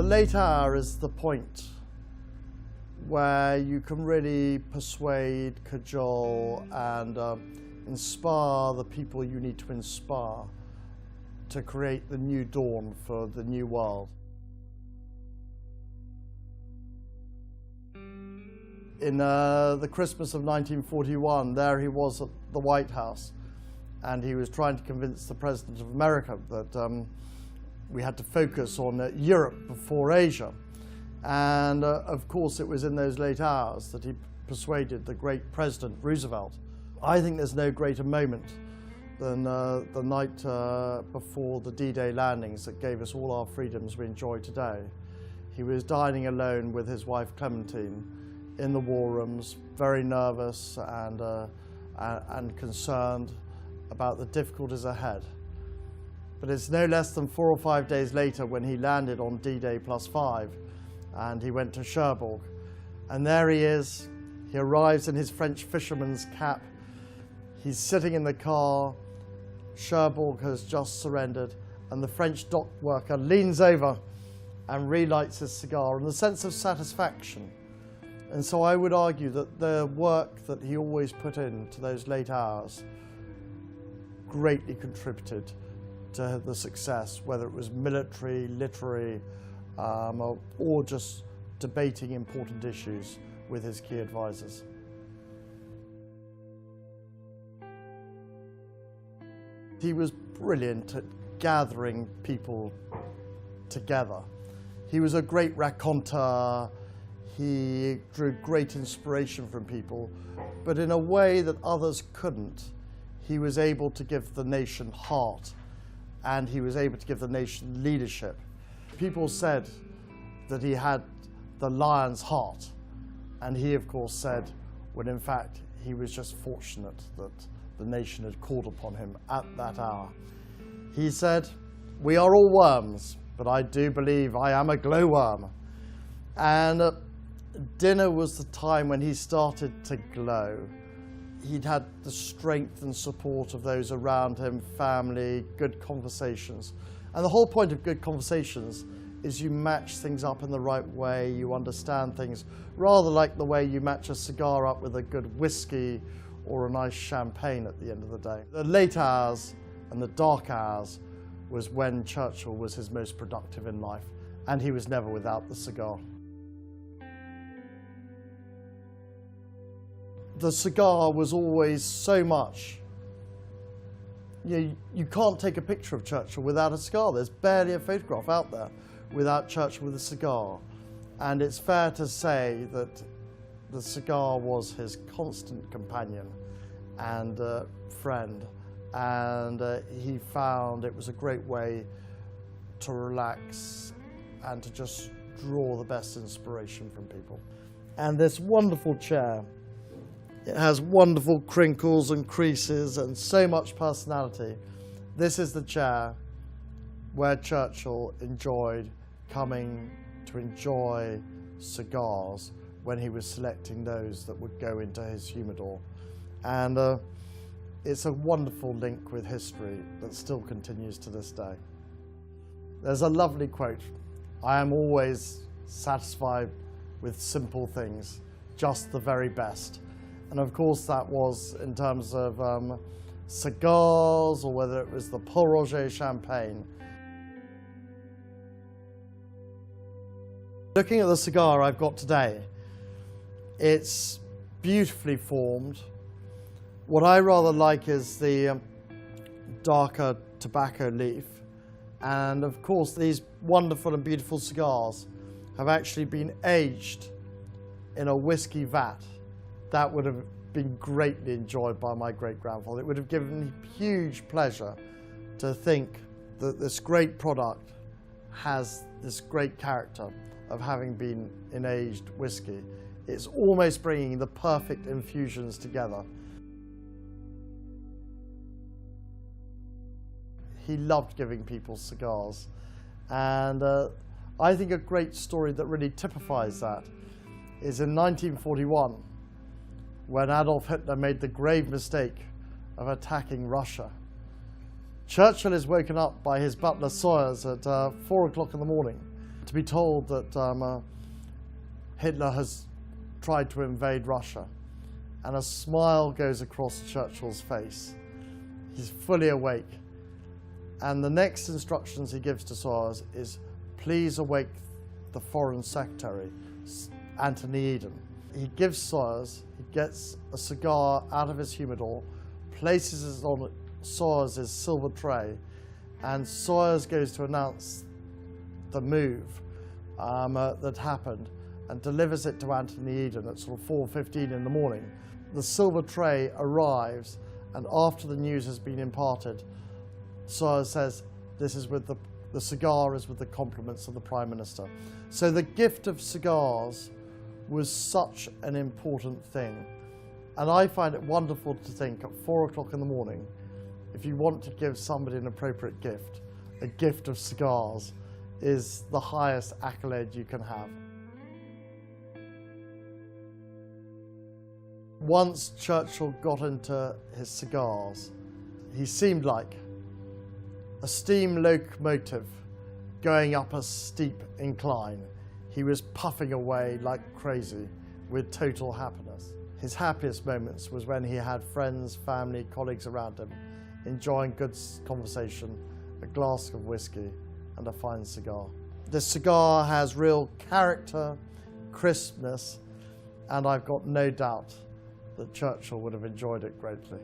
The late hour is the point where you can really persuade, cajole, and inspire the people you need to inspire to create the new dawn for the new world. In the Christmas of 1941, there he was at the White House, and he was trying to convince the President of America that we had to focus on Europe before Asia. And of course, it was in those late hours that he persuaded the great President Roosevelt. I think there's no greater moment than the night before the D-Day landings that gave us all our freedoms we enjoy today. He was dining alone with his wife Clementine in the war rooms, very nervous and concerned about the difficulties ahead. But it's no less than 4 or 5 days later when he landed on D-Day +5, and he went to Cherbourg. And there he is. He arrives in his French fisherman's cap. He's sitting in the car. Cherbourg has just surrendered, and the French dock worker leans over and relights his cigar, and the sense of satisfaction. And so I would argue that the work that he always put into those late hours greatly contributed to the success, whether it was military, literary, or just debating important issues with his key advisors. He was brilliant at gathering people together. He was a great raconteur. He drew great inspiration from people, but in a way that others couldn't. He was able to give the nation heart, and he was able to give the nation leadership. People said that he had the lion's heart, and he of course said, when in fact he was just fortunate that the nation had called upon him at that hour. He said, "We are all worms, but I do believe I am a glowworm." And dinner was the time when he started to glow. He'd had the strength and support of those around him, family, good conversations. And the whole point of good conversations is you match things up in the right way, you understand things, rather like the way you match a cigar up with a good whiskey or a nice champagne at the end of the day. The late hours and the dark hours was when Churchill was his most productive in life, and he was never without the cigar. The cigar was always so much. You can't take a picture of Churchill without a cigar. There's barely a photograph out there without Churchill with a cigar. And it's fair to say that the cigar was his constant companion and friend. And he found it was a great way to relax and to just draw the best inspiration from people. And this wonderful chair, it has wonderful crinkles and creases and so much personality. This is the chair where Churchill enjoyed coming to enjoy cigars when he was selecting those that would go into his humidor. And it's a wonderful link with history that still continues to this day. There's a lovely quote: "I am always satisfied with simple things, just the very best." And of course that was in terms of cigars, or whether it was the Pol Roger champagne. Looking at the cigar I've got today, it's beautifully formed. What I rather like is the darker tobacco leaf. And of course these wonderful and beautiful cigars have actually been aged in a whiskey vat. That would have been greatly enjoyed by my great-grandfather. It would have given me huge pleasure to think that this great product has this great character of having been in aged whiskey. It's almost bringing the perfect infusions together. He loved giving people cigars, and I think a great story that really typifies that is in 1941, when Adolf Hitler made the grave mistake of attacking Russia. Churchill is woken up by his butler Sawyers at 4 o'clock in the morning, to be told that Hitler has tried to invade Russia, and a smile goes across Churchill's face. He's fully awake, and the next instructions he gives to Soares is, please awake the Foreign Secretary, Anthony Eden. He gives Soares, he gets a cigar out of his humidor, places it on Soares' silver tray, and Soares goes to announce the move that happened and delivers it to Anthony Eden at sort of 4:15 in the morning. The silver tray arrives, and after the news has been imparted, Soares says, this is with the cigar is with the compliments of the Prime Minister. So the gift of cigars was such an important thing. And I find it wonderful to think at 4 o'clock in the morning, if you want to give somebody an appropriate gift, a gift of cigars is the highest accolade you can have. Once Churchill got into his cigars, he seemed like a steam locomotive going up a steep incline. He was puffing away like crazy with total happiness. His happiest moments was when he had friends, family, colleagues around him, enjoying good conversation, a glass of whiskey, and a fine cigar. This cigar has real character, crispness, and I've got no doubt that Churchill would have enjoyed it greatly.